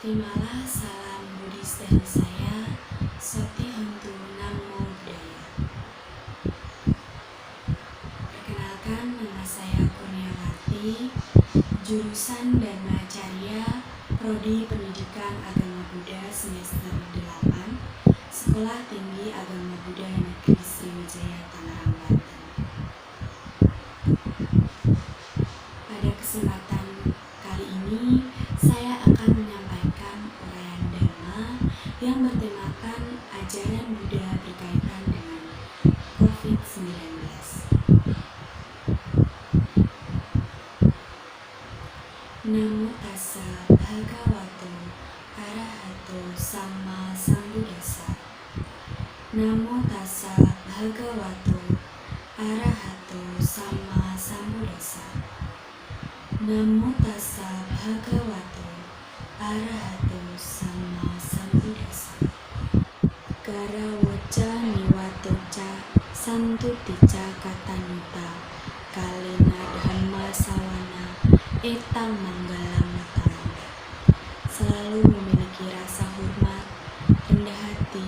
Terimalah salam Buddhis dari saya, Soti Hontu Namo Buddhaya. Perkenalkan, nama saya Kurniawati, jurusan Dharma Carya, Prodi Pendidikan Agama Buddha semester 8, Sekolah Tinggi Agama Buddha Negeri Sriwijaya, Tangerang, Banten. Pada kesempatan kali ini, saya akan menyampaikan uraian Dhamma yang bertemakan ajaran Buddha berkaitan dengan COVID-19. Namo tassa bhagavato arahato samma sambuddhassa. Namo tassa bhagavato arahato samma sambuddhassa. Namo tassa bhagavato arahato samma sambuddhassa. Karawaca niwatoca santutica katanuta kalena dhamma sawana etang manggalam utama. Selalu memiliki rasa hormat, rendah hati,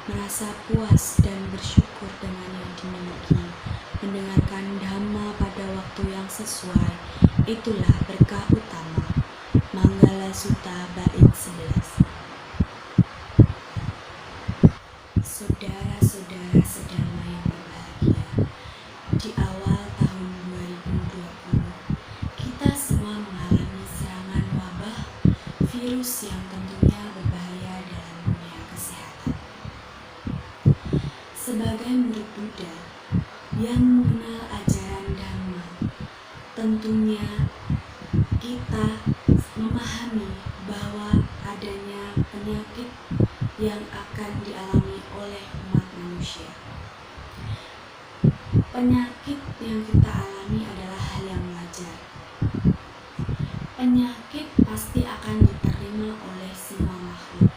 merasa puas dan bersyukur dengan yang dimiliki, mendengarkan dhamma pada waktu yang sesuai, itulah berkah utama. Manggala Sutta bait 11. Saudara-saudara sedama yang berbahagia, di awal tahun 2020, kita semua mengalami serangan wabah virus yang tentunya berbahaya dalam dunia kesehatan. Sebagai murid Buddha yang mengenal ajaran Dhamma, tentunya kita memahami bahwa adanya penyakit yang akan dialami oleh umat manusia. Penyakit yang kita alami adalah hal yang wajar. Penyakit pasti akan diterima oleh semua makhluk,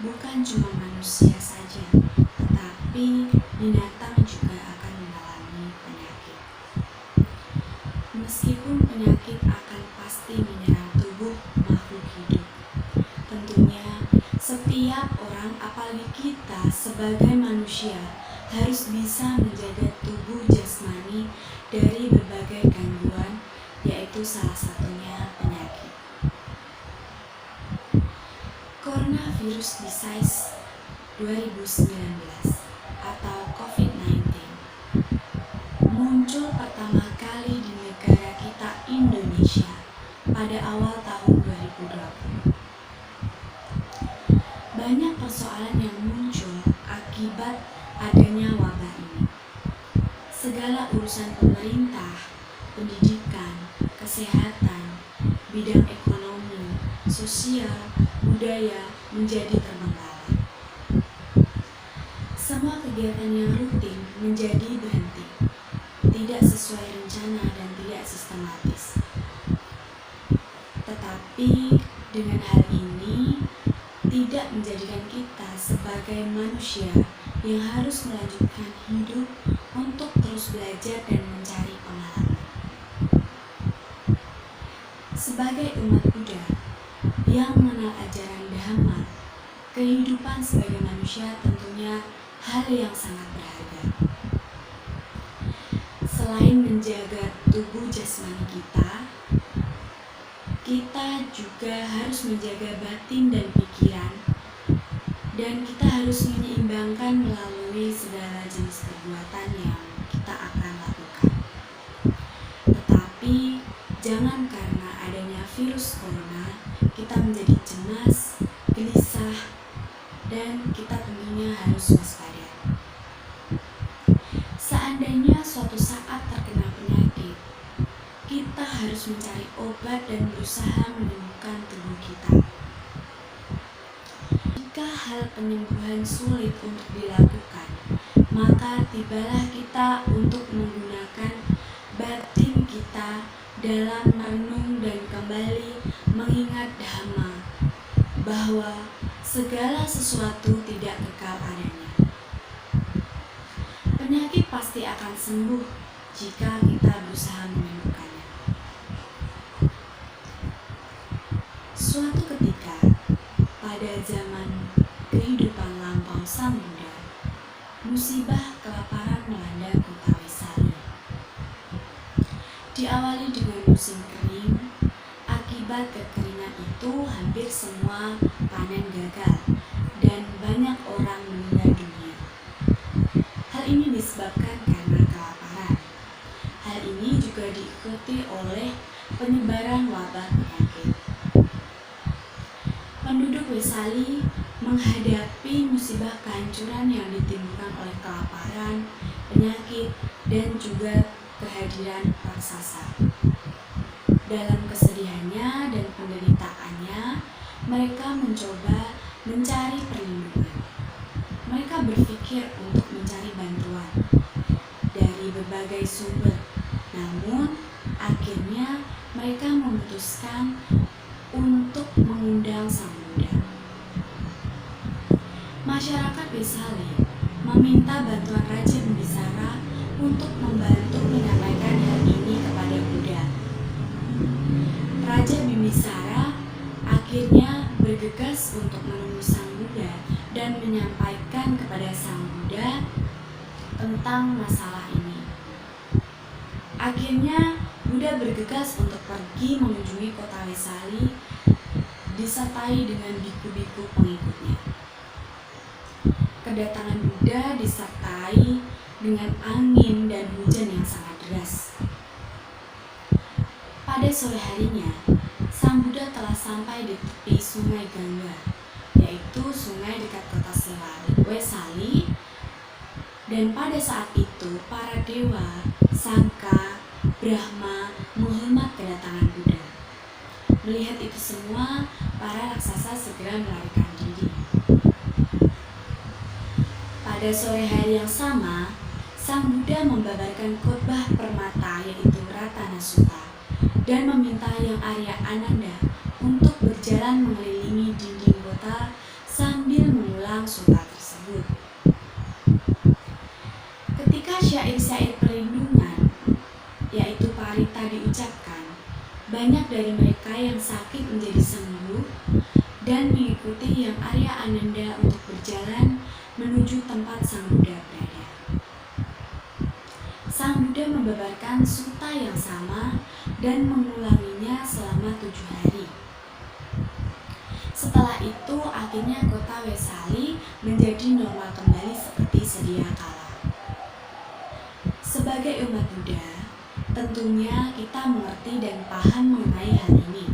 bukan cuma manusia saja, tetapi binatang juga akan mengalami penyakit. Meskipun penyakit akan pasti menyerang tubuh makhluk hidup, tentunya setiap orang, apalagi kita sebagai manusia, harus bisa menjaga tubuh jasmani dari berbagai gangguan, yaitu salah satunya penyakit. Coronavirus Disease 2019 atau COVID-19 muncul pertama kali di negara kita Indonesia pada awal tahun 2020. Banyak persoalan yang muncul akibat adanya wabah ini. Segala urusan pemerintah, pendidikan, kesehatan, bidang ekonomi, sosial, budaya menjadi terbengkalai. Semua kegiatan yang rutin menjadi berhenti, tidak sesuai rencana dan tidak sistematis. Tetapi dengan hal ini tidak menjadikan kita sebagai manusia yang harus melanjutkan hidup untuk terus belajar dan mencari pengalaman. Sebagai umat Buddha yang mengenal ajaran Dhamma, kehidupan sebagai manusia tentunya hal yang sangat berharga. Selain menjaga tubuh jasmani kita juga harus menjaga batin dan pikiran, dan kita harus menyeimbangkan melalui segala jenis perbuatan yang kita akan lakukan. Tetapi jangan karena adanya virus corona kita menjadi cemas, gelisah, dan kita tentunya harus waspada. Seandainya suatu saat terkena penyakit, kita harus mencari obat dan berusaha menyembuhkan tubuh kita. Jika hal penyembuhan sulit untuk dilakukan, maka tibalah kita untuk menggunakan batin kita dalam merenung dan kembali mengingat Dhamma, bahwa segala sesuatu tidak kekal adanya. Penyakit pasti akan sembuh jika kita berusaha menyembuhkannya. Suatu ketika, musibah kelaparan melanda kota Wesali. Diawali dengan musim kering, akibat kekeringan itu hampir semua panen gagal dan banyak orang meninggal dunia. Hal ini disebabkan karena kelaparan. Hal ini juga diikuti oleh penyebaran wabah penyakit. Penduduk Wesali menghadapi musibah kehancuran yang ditimbulkan oleh kelaparan, penyakit, dan juga kehadiran raksasa. Dalam kesedihannya dan penderitaannya, mereka mencoba mencari perlindungan. Mereka berpikir untuk mencari bantuan dari berbagai sumber. Namun, akhirnya mereka memutuskan untuk mengundang Sang Buddha. Masyarakat Wesali meminta bantuan Raja Bimbisara untuk membantu menyampaikan hal ini kepada Buddha. Raja Bimbisara akhirnya bergegas untuk menemui Sang Buddha dan menyampaikan kepada Sang Buddha tentang masalah ini. Akhirnya Buddha bergegas untuk pergi mengunjungi kota Wesali disertai dengan biku-biku pengikutnya. Kedatangan Buddha disertai dengan angin dan hujan yang sangat deras. Pada sore harinya, Sang Buddha telah sampai di tepi sungai Gangga, yaitu sungai dekat kota Wesali. Dan pada saat itu, para dewa, Sangka, Brahma menghormat kedatangan Buddha. Melihat itu semua, para raksasa segera melarikan diri. Pada sore hari yang sama, Sang Buddha membabarkan khotbah permata yaitu Ratana Sutta dan meminta Yang Arya Ananda untuk berjalan mengelilingi dinding kota sambil mengulang sutta tersebut. Ketika syair-syair perlindungan yaitu parita diucapkan, banyak dari mereka yang sakit menjadi sembuh dan mengikuti Yang Arya Ananda untuk berjalan menuju tempat Sang Buddha berada. Sang Buddha membabarkan sutta yang sama dan mengulanginya selama 7 hari. Setelah itu, akhirnya kota Wesali menjadi normal kembali seperti sedia kala. Sebagai umat Buddha, tentunya kita mengerti dan paham mengenai hal ini.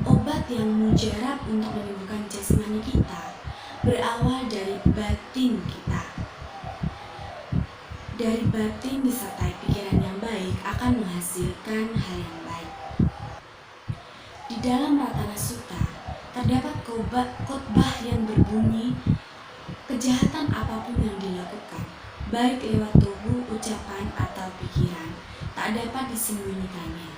Obat yang mujarab untuk menyembuhkan jasmani kita berawal dari batin kita. Dari batin disertai pikiran yang baik akan menghasilkan hal yang baik. Di dalam Ratana Sutta terdapat khotbah yang berbunyi, kejahatan apapun yang dilakukan, baik lewat tubuh, ucapan, atau pikiran, tak dapat disembunyikannya.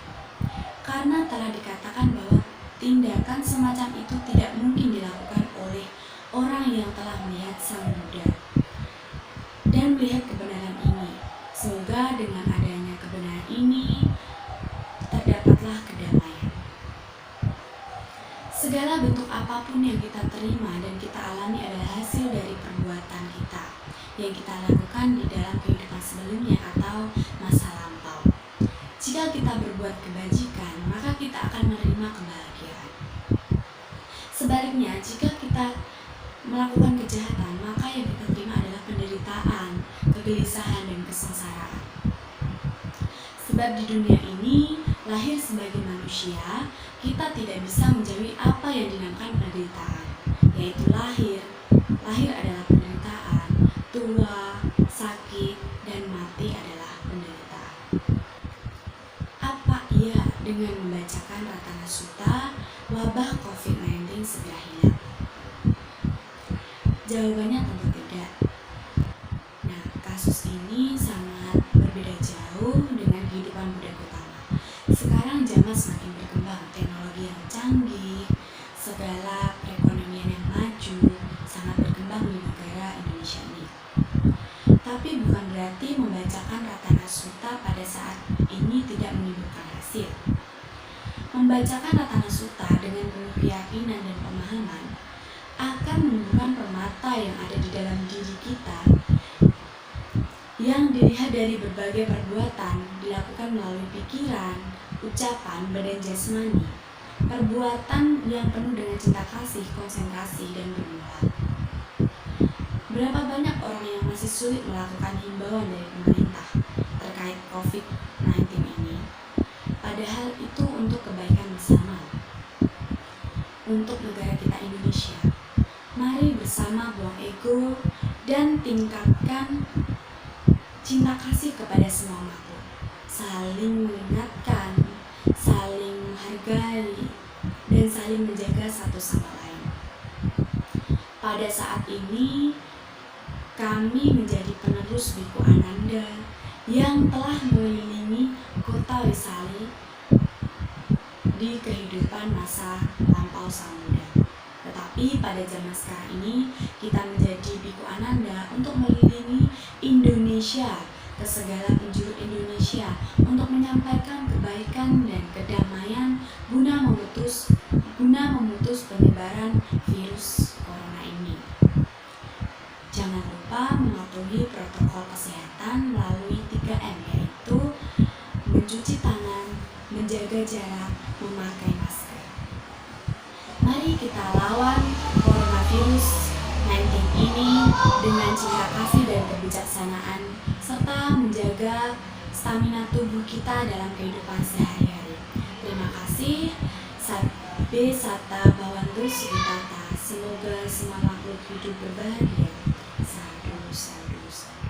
Karena telah dikatakan bahwa tindakan semacam itu tidak mungkin dilakukan oleh orang yang telah melihat Sang Buddha dan melihat kebenaran ini. Semoga dengan adanya kebenaran ini terdapatlah kedamaian. Segala bentuk apapun yang kita terima dan kita alami adalah hasil dari perbuatan kita yang kita lakukan di dalam kehidupan sebelumnya atau masa lampau. Jika kita berbuat kebajikan, maka kita akan menerima kebahagiaan. Sebaliknya, jika kita melakukan kejahatan, maka yang kita terima adalah penderitaan, kegelisahan, dan kesengsaraan. Sebab di dunia ini, lahir sebagai manusia, kita tidak bisa menjauhi apa yang dinamakan penderitaan, yaitu lahir. Lahir adalah penderitaan, tua, sakit, dan mati adalah penderitaan. Apa iya dengan membacakan Ratana Sutta, wabah COVID-19 segera hilang? Jawabannya tentu tidak. Nah, kasus ini sangat berbeda jauh dengan kehidupan Buddha Gautama. Sekarang zaman semakin berkembang, teknologi yang canggih, segala perekonomian yang maju, sangat berkembang di negara Indonesia ini. Tapi bukan berarti membacakan Ratana Sutta pada saat ini tidak menimbulkan hasil. Membacakan Ratana Sutta dengan penuh keyakinan dan pemahaman akan menumbuhkan permata yang ada di dalam diri kita yang dilihat dari berbagai perbuatan dilakukan melalui pikiran, ucapan, badan jasmani. Perbuatan yang penuh dengan cinta kasih, konsentrasi, dan berdoa. Berapa banyak orang yang masih sulit melakukan himbauan dari pemerintah terkait COVID-19 ini? Padahal itu untuk kebaikan bersama, untuk negara kita Indonesia. Mari bersama buang ego dan tingkatkan cinta kasih kepada semua makhluk. Saling mengingatkan, saling menghargai, dan saling menjaga satu sama lain. Pada saat ini, kami menjadi penerus Biku Ananda yang telah mengelilingi kota Wisali di kehidupan masa lampau sang muda. Tetapi pada zaman sekarang ini, kita menjadi Biku Ananda untuk mengelilingi Indonesia ke segala penjuru Indonesia untuk menyampaikan kebaikan dan kedamaian guna memutus penyebaran virus corona ini. Jangan lupa mematuhi protokol kesehatan melalui 3M, yaitu mencuci tangan, menjaga jarak, memakai masker. Mari kita lawan coronavirus 19 ini dengan cinta kasih dan kebijaksanaan, serta menjaga stamina tubuh kita dalam kehidupan sehari-hari. Terima kasih. Sabbe Sata Bhawantu Sukhitata. Semoga semua makhluk hidup berbahagia. Sadhu, sadhu, sadhu.